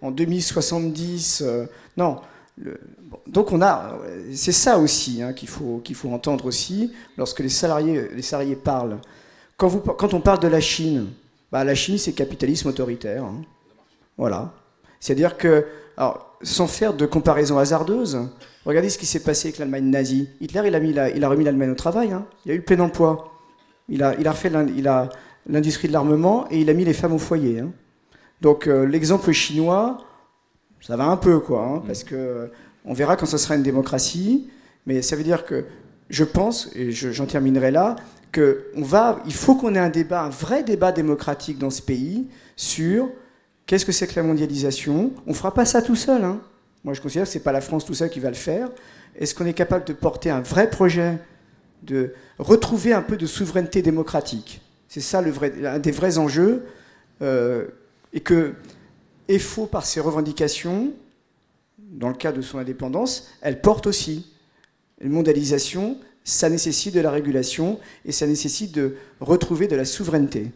en 2070. Non. Donc c'est ça aussi qu'il faut entendre aussi lorsque les salariés parlent. Quand on parle de la Chine, la Chine c'est capitalisme autoritaire. Voilà. C'est-à-dire que, alors, sans faire de comparaison hasardeuse, regardez ce qui s'est passé avec l'Allemagne nazie. Hitler, il a remis l'Allemagne au travail. Il y a eu le plein emploi. Il a refait l'industrie de l'armement et il a mis les femmes au foyer. Donc l'exemple chinois, ça va un peu, parce que on verra quand ce sera une démocratie. Mais ça veut dire que je pense, et j'en terminerai là, il faut qu'on ait un vrai débat démocratique dans ce pays sur qu'est-ce que c'est que la mondialisation. On ne fera pas ça tout seul. Moi, je considère que ce n'est pas la France tout seul qui va le faire. Est-ce qu'on est capable de porter un vrai projet, de retrouver un peu de souveraineté démocratique? C'est ça un des vrais enjeux. Et que EFO, par ses revendications, dans le cas de son indépendance, elle porte aussi. La mondialisation, ça nécessite de la régulation et ça nécessite de retrouver de la souveraineté.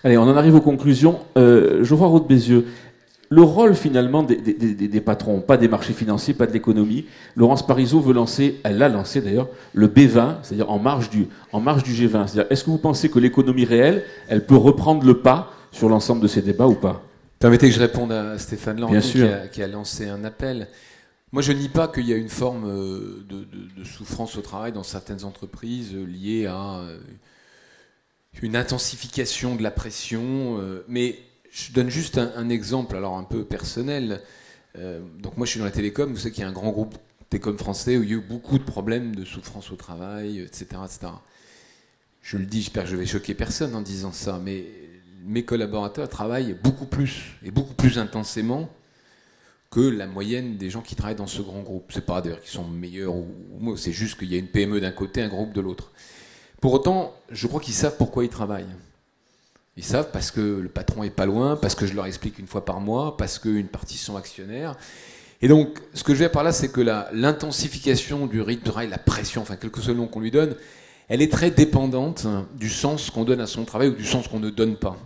Allez, on en arrive aux conclusions. Geoffroy Roux de Bézieux, le rôle finalement des patrons, pas des marchés financiers, pas de l'économie. Laurence Parisot elle l'a lancé d'ailleurs, le B20, c'est-à-dire en marge du G20. C'est-à-dire, est-ce que vous pensez que l'économie réelle, elle peut reprendre le pas sur l'ensemble de ces débats ou pas? Permettez que je réponde à Stéphane Lang, qui a lancé un appel. Moi, je ne nie pas qu'il y a une forme de souffrance au travail dans certaines entreprises liée à une intensification de la pression. Mais je donne juste un exemple, alors un peu personnel. Donc moi, je suis dans la télécom. Vous savez qu'il y a un grand groupe télécom français où il y a eu beaucoup de problèmes de souffrance au travail, etc., etc. Je le dis, j'espère que je vais choquer personne en disant ça, mais mes collaborateurs travaillent beaucoup plus et beaucoup plus intensément que la moyenne des gens qui travaillent dans ce grand groupe. C'est pas d'ailleurs qu'ils sont meilleurs ou moi, c'est juste qu'il y a une PME d'un côté, un groupe de l'autre. Pour autant, je crois qu'ils savent pourquoi ils travaillent. Ils savent parce que le patron est pas loin, parce que je leur explique une fois par mois, parce qu'une partie sont actionnaires. Et donc, ce que je veux dire par là, c'est que l'intensification du rythme de travail, la pression, enfin, quel que soit le nom qu'on lui donne, elle est très dépendante du sens qu'on donne à son travail ou du sens qu'on ne donne pas.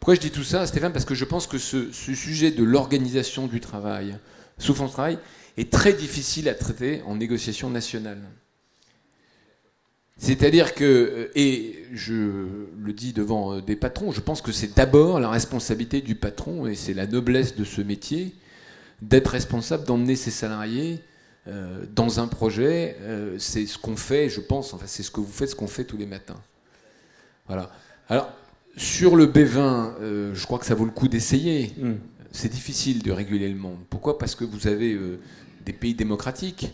Pourquoi je dis tout ça, Stéphane? Parce que je pense que ce sujet de l'organisation du travail, souffrance au travail, est très difficile à traiter en négociation nationale. C'est-à-dire que, et je le dis devant des patrons, je pense que c'est d'abord la responsabilité du patron, et c'est la noblesse de ce métier, d'être responsable, d'emmener ses salariés dans un projet. C'est ce qu'on fait, je pense, enfin c'est ce que vous faites, ce qu'on fait tous les matins. Voilà. Alors, sur le B20, je crois que ça vaut le coup d'essayer. C'est difficile de réguler le monde. Pourquoi? Parce que vous avez des pays démocratiques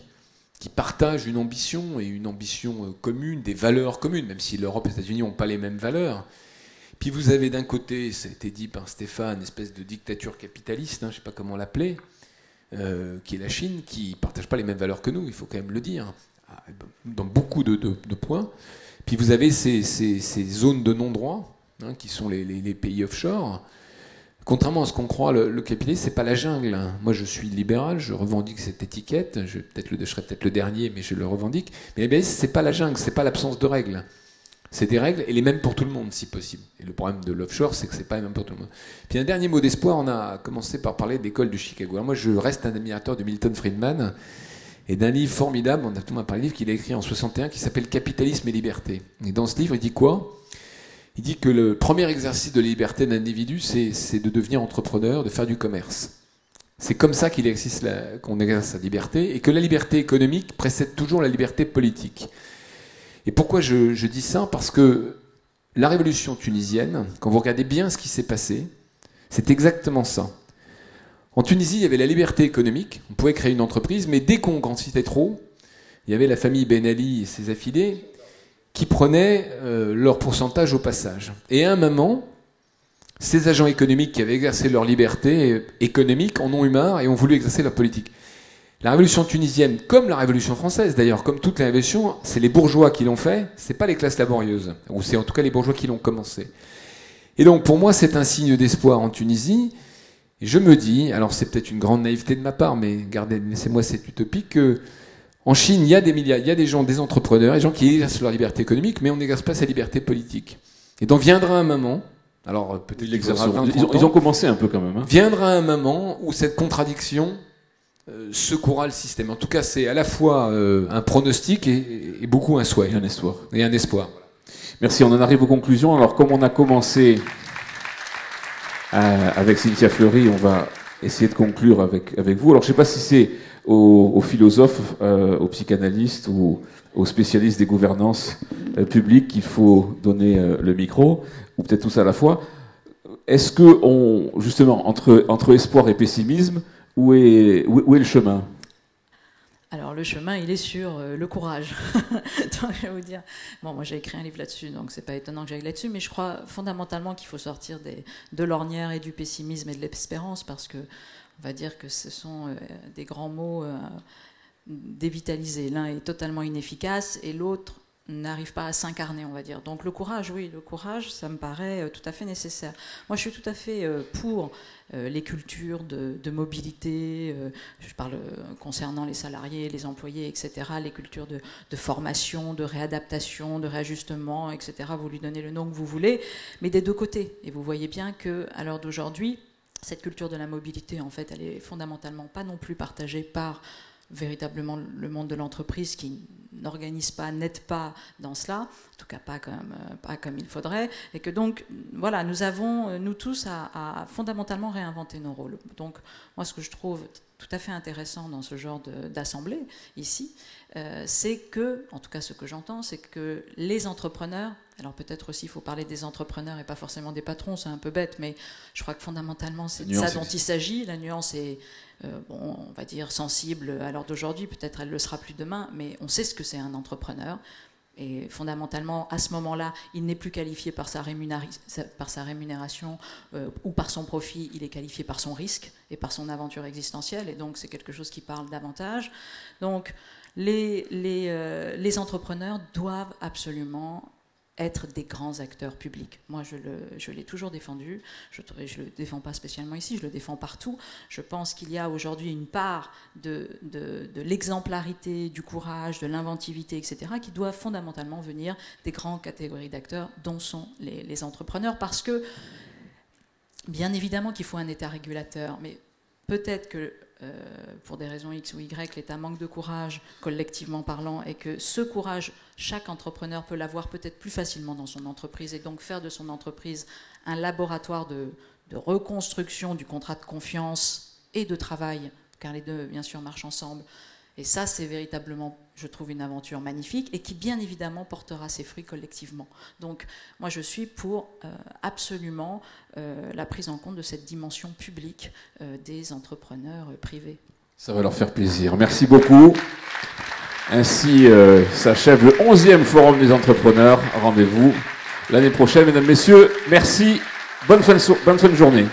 qui partagent une ambition, et une ambition commune, des valeurs communes, même si l'Europe et les États-Unis n'ont pas les mêmes valeurs. Puis vous avez d'un côté, ça a été dit par Stéphane, une espèce de dictature capitaliste, je ne sais pas comment l'appeler, qui est la Chine, qui ne partage pas les mêmes valeurs que nous, il faut quand même le dire, dans beaucoup de points. Puis vous avez ces zones de non-droit, qui sont les pays offshore. Contrairement à ce qu'on croit, le capitalisme, c'est pas la jungle. Moi, je suis libéral, je revendique cette étiquette. Je serai peut-être le dernier, mais je le revendique. Mais le capitalisme, c'est pas la jungle, c'est pas l'absence de règles. C'est des règles, et les mêmes pour tout le monde, si possible. Et le problème de l'offshore, c'est que c'est pas les mêmes pour tout le monde. Puis un dernier mot d'espoir, on a commencé par parler de l'école de Chicago. Alors moi, je reste un admirateur de Milton Friedman et d'un livre formidable, on a tout le monde parlé, livre qu'il a écrit en 61, qui s'appelle Capitalisme et liberté. Et dans ce livre, il dit quoi? Il dit que le premier exercice de la liberté d'un individu, c'est de devenir entrepreneur, de faire du commerce. C'est comme ça qu'on exerce sa liberté, et que la liberté économique précède toujours la liberté politique. Et pourquoi je dis ça? Parce que la révolution tunisienne, quand vous regardez bien ce qui s'est passé, c'est exactement ça. En Tunisie, il y avait la liberté économique, on pouvait créer une entreprise, mais dès qu'on grandissait trop, il y avait la famille Ben Ali et ses affiliés qui prenaient leur pourcentage au passage. Et à un moment, ces agents économiques qui avaient exercé leur liberté économique en ont eu marre et ont voulu exercer leur politique. La révolution tunisienne, comme la révolution française d'ailleurs, comme toute la révolution, c'est les bourgeois qui l'ont fait, c'est pas les classes laborieuses, ou c'est en tout cas les bourgeois qui l'ont commencé. Et donc pour moi, c'est un signe d'espoir en Tunisie. Et je me dis, alors c'est peut-être une grande naïveté de ma part, mais laissez-moi cette utopie, que en Chine, il y a des gens, des entrepreneurs, des gens qui exercent leur liberté économique, mais on n'exerce pas sa liberté politique. Et donc viendra un moment Alors peut-être Ils qu'il faudra 20, ils ont commencé un peu quand même. Hein. Viendra un moment où cette contradiction secouera le système. En tout cas, c'est à la fois un pronostic et beaucoup un souhait. Et un espoir. Et un espoir. Merci, on en arrive aux conclusions. Alors comme on a commencé avec Cynthia Fleury, on va essayer de conclure avec vous. Alors je ne sais pas si c'est aux philosophes, aux psychanalystes ou aux spécialistes des gouvernances publiques qu'il faut donner le micro, ou peut-être tous à la fois. Est-ce que, justement, entre espoir et pessimisme, où est le chemin ? Alors le chemin, il est sur le courage. Donc, je vais vous dire. Bon, moi j'ai écrit un livre là-dessus, donc c'est pas étonnant que j'aille là-dessus, mais je crois fondamentalement qu'il faut sortir de l'ornière et du pessimisme et de l'espérance, parce que on va dire que ce sont des grands mots dévitalisés. L'un est totalement inefficace et l'autre n'arrive pas à s'incarner, on va dire. Donc le courage, oui, le courage, ça me paraît tout à fait nécessaire. Moi, je suis tout à fait pour les cultures de mobilité, je parle concernant les salariés, les employés, etc., les cultures de formation, de réadaptation, de réajustement, etc., vous lui donnez le nom que vous voulez, mais des deux côtés. Et vous voyez bien qu'à l'heure d'aujourd'hui, cette culture de la mobilité, en fait, elle est fondamentalement pas non plus partagée par véritablement le monde de l'entreprise qui n'organise pas, n'aide pas dans cela, en tout cas pas comme il faudrait, et que donc, voilà, nous avons, nous tous, à fondamentalement réinventer nos rôles. Donc, moi, ce que je trouve tout à fait intéressant dans ce genre d'assemblée, ici, c'est que, en tout cas ce que j'entends, c'est que les entrepreneurs, alors peut-être aussi il faut parler des entrepreneurs et pas forcément des patrons, c'est un peu bête, mais je crois que fondamentalement c'est de ça dont il s'agit. La nuance est, bon, on va dire, sensible à l'heure d'aujourd'hui, peut-être elle le sera plus demain, mais on sait ce que c'est un entrepreneur. Et fondamentalement, à ce moment-là, il n'est plus qualifié par sa rémunération ou par son profit, il est qualifié par son risque et par son aventure existentielle, et donc c'est quelque chose qui parle davantage. Donc les entrepreneurs doivent absolument être des grands acteurs publics. Moi, je l'ai toujours défendu. Je ne le défends pas spécialement ici, je le défends partout. Je pense qu'il y a aujourd'hui une part de l'exemplarité, du courage, de l'inventivité, etc., qui doit fondamentalement venir des grandes catégories d'acteurs, dont sont les entrepreneurs, parce que, bien évidemment qu'il faut un État régulateur, mais peut-être que pour des raisons X ou Y, l'État manque de courage, collectivement parlant, et que ce courage, chaque entrepreneur peut l'avoir peut-être plus facilement dans son entreprise, et donc faire de son entreprise un laboratoire de reconstruction du contrat de confiance et de travail, car les deux, bien sûr, marchent ensemble. Et ça, c'est véritablement, je trouve, une aventure magnifique et qui, bien évidemment, portera ses fruits collectivement. Donc, moi, je suis pour absolument la prise en compte de cette dimension publique des entrepreneurs privés. Ça va leur faire plaisir. Merci beaucoup. Ainsi s'achève le 11e Forum des entrepreneurs. Rendez-vous l'année prochaine. Mesdames, Messieurs, merci. Bonne fin de journée.